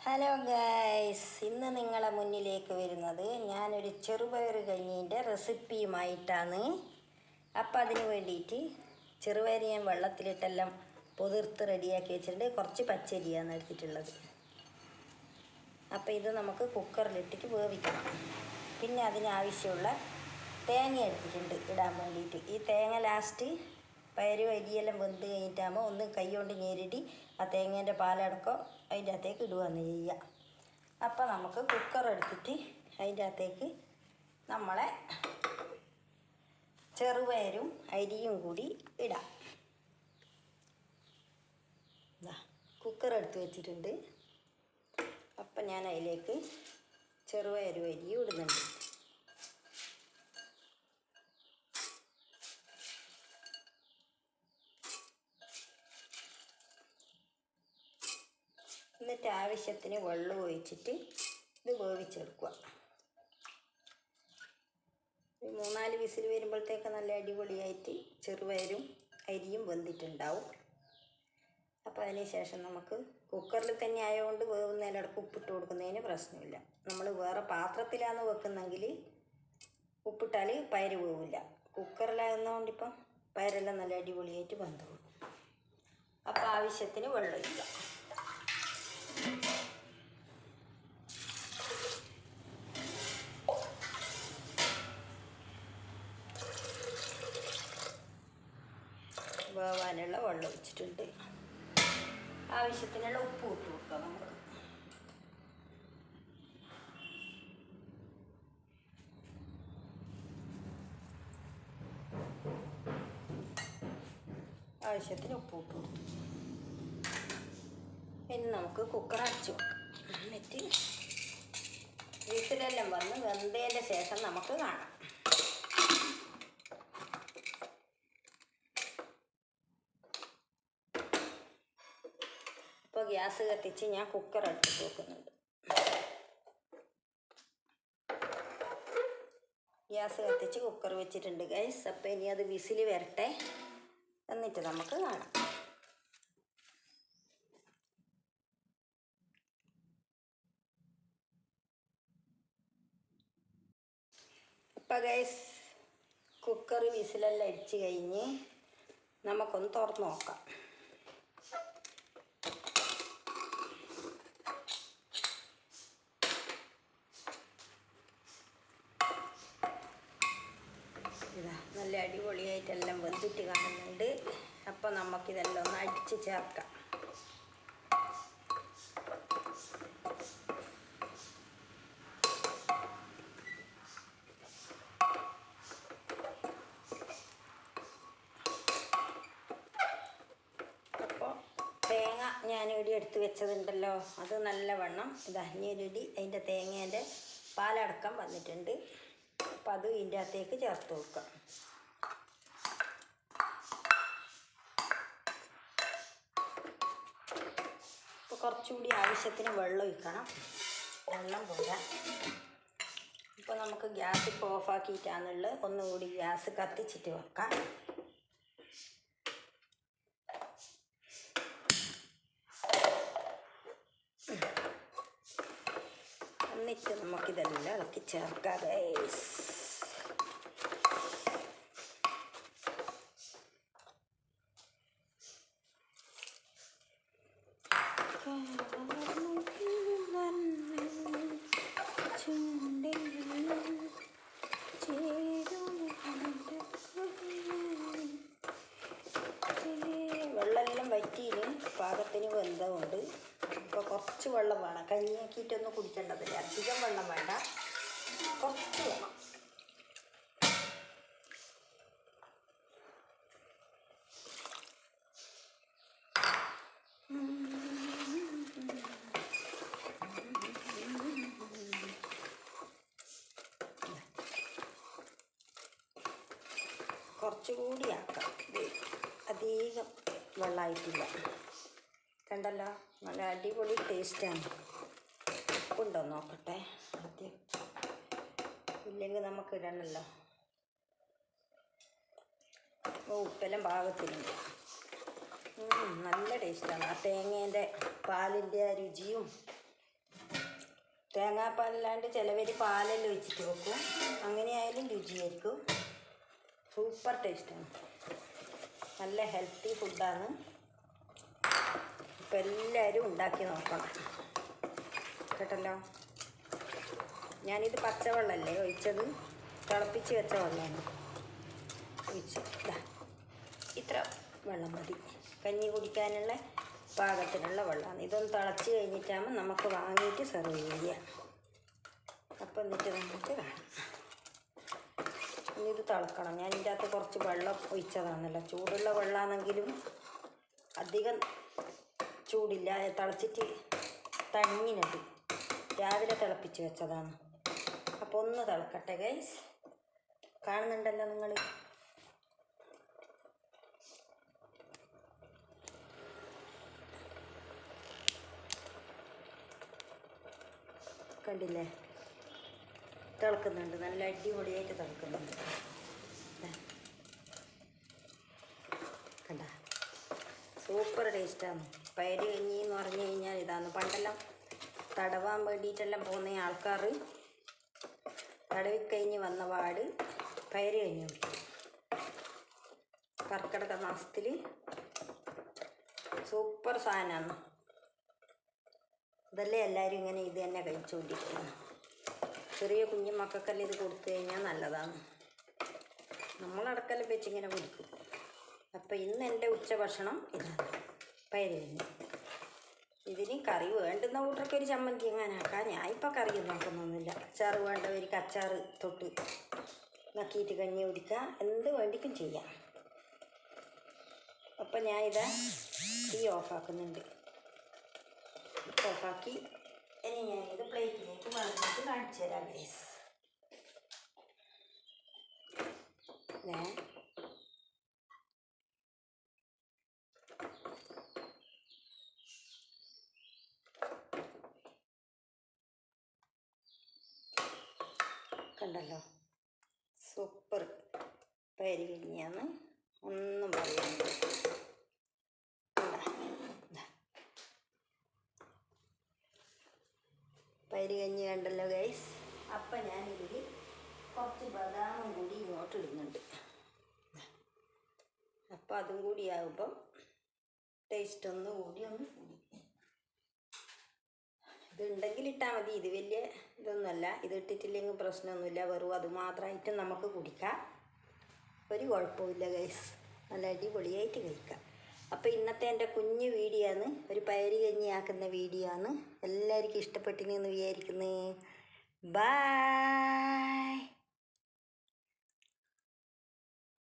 Hello guys, ഇന്ന് നിങ്ങളെ മുന്നിലേക്ക് വരുന്നത് ഞാനൊരു ചെറുപയർ കഞ്ഞീൻ്റെ റെസിപ്പിയുമായിട്ടാണ്. അപ്പം അതിന് വേണ്ടിയിട്ട് ചെറുപയർ ഞാൻ വെള്ളത്തിലിട്ടെല്ലാം പൊതിർത്ത് റെഡിയാക്കി വെച്ചിട്ടുണ്ട്. കുറച്ച് പച്ചരിയാണ് എടുത്തിട്ടുള്ളത്. അപ്പോൾ ഇത് നമുക്ക് കുക്കറിലിട്ടിട്ട് വേവിക്കണം. പിന്നെ അതിനാവശ്യമുള്ള തേങ്ങ എടുത്തിട്ടുണ്ട് ഇടാൻ വേണ്ടിയിട്ട്. ഈ തേങ്ങ ലാസ്റ്റ് പയറും അരിയെല്ലാം വെന്ത് കഴിഞ്ഞിട്ടാകുമ്പോൾ ഒന്ന് കൈ കൊണ്ട് ഞെരടി ആ തേങ്ങേൻ്റെ പാലടക്കം അതിൻ്റെ അകത്തേക്ക് ഇടുകയാണ് ചെയ്യുക. അപ്പോൾ നമുക്ക് കുക്കർ എടുത്തിട്ട് അതിൻ്റെ അകത്തേക്ക് നമ്മളെ ചെറുപയറും അരിയും കൂടി ഇടാം. കുക്കർ എടുത്ത് വെച്ചിട്ടുണ്ട്. അപ്പം ഞാൻ അതിലേക്ക് ചെറുപയറും അരിയും ഇടുന്നുണ്ട്. എന്നിട്ട് ആവശ്യത്തിന് വെള്ളം ഒഴിച്ചിട്ട് ഇത് വേവിച്ചെടുക്കുക. ഒരു 3-4 വിസിൽ വരുമ്പോഴത്തേക്ക് നല്ല അടിപൊളിയായിട്ട് ചെറുപയറും അരിയും വെന്തിട്ടുണ്ടാവും. അപ്പോൾ അതിന് ശേഷം നമുക്ക് കുക്കറിൽ തന്നെ ആയതുകൊണ്ട് വേവുന്നതിലിടക്ക് ഉപ്പിട്ട് കൊടുക്കുന്നതിന് പ്രശ്നമില്ല. നമ്മൾ വേറെ പാത്രത്തിലാണ് വെക്കുന്നെങ്കിൽ ഉപ്പിട്ടാൽ പയർ വേവില്ല. കുക്കറിലാകുന്നതുകൊണ്ട് ഇപ്പം പയറെല്ലാം നല്ല അടിപൊളിയായിട്ട് വെന്തോളും. അപ്പോൾ ആവശ്യത്തിന് വെള്ളം ഇല്ല. വേവാനുള്ള വെള്ളം ഒഴിച്ചിട്ടുണ്ട്. ആവശ്യത്തിനുള്ള ഉപ്പ് ഇട്ട് കൊടുക്കാം നമുക്ക്. ആവശ്യത്തിന് ഉപ്പ് ഇട്ട് കൊടുത്തു. ഇനി നമുക്ക് കുക്കർ അടച്ചു വെക്കാം. എന്നിട്ട് വിസിലെല്ലാം വന്ന് വെന്തതിൻ്റെ ശേഷം നമുക്ക് കാണാം. ഇപ്പോൾ ഗ്യാസ് കത്തിച്ച് ഞാൻ കുക്കർ അടുത്ത് വെക്കുന്നുണ്ട്. ഗ്യാസ് കത്തിച്ച് കുക്കർ വെച്ചിട്ടുണ്ട് ഗൈസ്. അപ്പോൾ ഇനി അത് വിസിൽ വരട്ടെ, എന്നിട്ട് നമുക്ക് കാണാം. അപ്പോൾ ഗൈസ് കുക്കർ വിസിലെല്ലാം അടിച്ച് കഴിഞ്ഞ് നമുക്കൊന്ന് തുറന്ന് നോക്കാം. ഇതാ നല്ല അടിപൊളിയായിട്ടെല്ലാം വെന്തിട്ട് കാണുന്നുണ്ട്. അപ്പോൾ നമുക്കിതെല്ലാം ഒന്ന് അടിച്ച് ചേർക്കാം. അപ്പോൾ തേങ്ങ ഞാനിവിടെ എടുത്ത് വെച്ചതുണ്ടല്ലോ, അത് നല്ലവണ്ണം ഇതാ ഞെരടി അതിൻ്റെ തേങ്ങേൻ്റെ പാലടക്കം വന്നിട്ടുണ്ട്. അപ്പം അത് ഇതിൻ്റെ അകത്തേക്ക് ചേർത്ത് കൊടുക്കാം. അപ്പോൾ കുറച്ചുകൂടി ആവശ്യത്തിന് വെള്ളം ഒഴിക്കണം. വെള്ളം പോരാ. ഇപ്പോൾ നമുക്ക് ഗ്യാസ് ഇപ്പോൾ ഓഫാക്കിയിട്ടാണുള്ളത്. ഒന്നുകൂടി ഗ്യാസ് കത്തിച്ചിട്ട് വെക്കാം. എന്നിട്ട് നമുക്കിതെല്ലാം ഇളക്കി ചേർക്കാം ഗൈസ്. വെള്ളമെല്ലാം വറ്റിയിന് പാകത്തിന് വെന്തമുണ്ട്. ഇപ്പോൾ കുറച്ച് വെള്ളം വേണം. കഞ്ഞിയാക്കിയിട്ടൊന്നും കുടിക്കേണ്ടതില്ല. അധികം വെള്ളം വേണ്ട, കുറച്ച് വേണം. കുറച്ചുകൂടി ആക്കാം. അധികം വെള്ളമായിട്ടില്ല. കണ്ടല്ലോ, നല്ല അടിപൊളി ടേസ്റ്റാണ്. ഉപ്പുണ്ടോ നോക്കട്ടെ ആദ്യം. ഇല്ലെങ്കിൽ നമുക്ക് ഇടണമല്ലോ. ഉപ്പെല്ലാം പാകത്തിലുണ്ട്. നല്ല ടേസ്റ്റാണ്. ആ തേങ്ങേൻ്റെ പാലിൻ്റെ രുചിയും തേങ്ങാപ്പാലല്ലാണ്ട് ചിലവർ പാലെല്ലാം ഒഴിച്ചിട്ട് വെക്കും. അങ്ങനെയായാലും രുചിയായിരിക്കും. സൂപ്പർ ടേസ്റ്റാണ്. നല്ല ഹെൽത്തി ഫുഡാണ്. ഇപ്പം എല്ലാവരും ഉണ്ടാക്കി നോക്കണം കേട്ടല്ലോ. ഞാനിത് പച്ചവെള്ളമല്ലേ ഒഴിച്ചത്, തിളപ്പിച്ച് വെച്ച വെള്ളമാണ് ഒഴിച്ച്. ഇത്ര വെള്ളം മതി, കഞ്ഞി കുടിക്കാനുള്ള പാകത്തിനുള്ള വെള്ളമാണ്. ഇതൊന്ന് തിളച്ച് കഴിഞ്ഞിട്ടാകുമ്പോൾ നമുക്ക് വാങ്ങിയിട്ട് സെർവ് ചെയ്യാം. അപ്പം എന്നിട്ട് നമുക്ക് കാണാം. ഇനി ഇത് തിളക്കണം. ഞാൻ ഇതിൻ്റെ അകത്ത് കുറച്ച് വെള്ളം ഒഴിച്ചതാണല്ലോ. ചൂടുള്ള വെള്ളമാണെങ്കിലും അധികം ചൂടില്ല, തിളച്ചിട്ട് തണിഞ്ഞിനത്. രാവിലെ തിളപ്പിച്ച് വെച്ചതാണ്. അപ്പോൾ ഒന്ന് തിളക്കട്ടെ ഗൈസ്. കാണുന്നുണ്ടല്ലോ നിങ്ങൾ. കണ്ടില്ലേ, തിളക്കുന്നുണ്ട്. നല്ല അടിപൊളിയായിട്ട് തിളക്കുന്നുണ്ട്. കണ്ട, സൂപ്പർ ടേസ്റ്റാണ്. പയറ് കഞ്ഞി എന്ന് പറഞ്ഞു കഴിഞ്ഞാൽ ഇതാണ്. പണ്ടെല്ലാം തടവാൻ വേണ്ടിയിട്ടെല്ലാം പോകുന്ന ആൾക്കാർ തടവിക്കഴിഞ്ഞ് വന്ന പാട് പയറ് കഞ്ഞി കുടിക്കും. കർക്കിടക മാസത്തിൽ സൂപ്പർ സാധനമാണ്. ഇതല്ലേ എല്ലാവരും ഇങ്ങനെ ഇത് തന്നെ കഴിച്ചുകൊണ്ടിരിക്കുന്നു. ചെറിയ കുഞ്ഞു മക്കൾക്കെല്ലാം ഇത് കൊടുത്തു കഴിഞ്ഞാൽ നല്ലതാണ്. നമ്മളടക്കെല്ലാം വെച്ച് ഇങ്ങനെ കുടിക്കും. അപ്പോൾ ഇന്ന് എൻ്റെ ഉച്ചഭക്ഷണം ഇതാണ്, പയറ് കഞ്ഞി. ഇതിന് കറി വേണ്ടുന്ന കൂട്ടർക്ക് ഒരു ചമ്മന്തി എങ്ങനെയാക്കാം. ഞാൻ ഇപ്പോൾ കറി നോക്കുന്നൊന്നുമില്ല. അച്ചാർ വേണ്ടവർക്ക് അച്ചാർ തൊട്ട് നക്കിയിട്ട് കഞ്ഞി കുടിക്കുക, എന്ത് വേണ്ടിക്കും ചെയ്യാം. അപ്പം ഞാനിതാ തീ ഓഫാക്കുന്നുണ്ട്. ഓഫാക്കി ഇനി ഞാനിത് പ്ലേറ്റിലേക്ക് വളർന്നിട്ട് കാണിച്ചു തരാം ഗൈസ്. കണ്ടല്ലോ, സൂപ്പർ പയറ് കഞ്ഞിയാണ്, ഒന്നും പറയാനില്ല. പയറ് കഞ്ഞി കണ്ടല്ലോ ഗൈസ്. അപ്പം ഞാനിതിൽ കുറച്ച് ബദാമും കൂടി ഇങ്ങോട്ട് ഇടുന്നുണ്ട്. അപ്പം അതും കൂടി ആകുമ്പം ടേസ്റ്റ് ഒന്ന് കൂടി. ഇത് ഉണ്ടെങ്കിൽ ഇട്ടാൽ മതി. ഇത് വലിയ ഇതൊന്നുമല്ല. ഇത് ഇട്ടിട്ടില്ലെങ്കിൽ പ്രശ്നമൊന്നുമില്ല. വെറും അത് മാത്രമായിട്ട് നമുക്ക് കുടിക്കാം, ഒരു കുഴപ്പമില്ല ഗൈസ്. നല്ല അടിപൊളിയായിട്ട് കഴിക്കാം. അപ്പോൾ ഇന്നത്തെ എൻ്റെ കുഞ്ഞു വീഡിയോ ആണ്, ഒരു പയറ് കഞ്ഞി ആക്കുന്ന വീഡിയോ ആണ്. എല്ലാവർക്കും ഇഷ്ടപ്പെട്ടിനെന്ന് വിചാരിക്കുന്നു. ബൈ.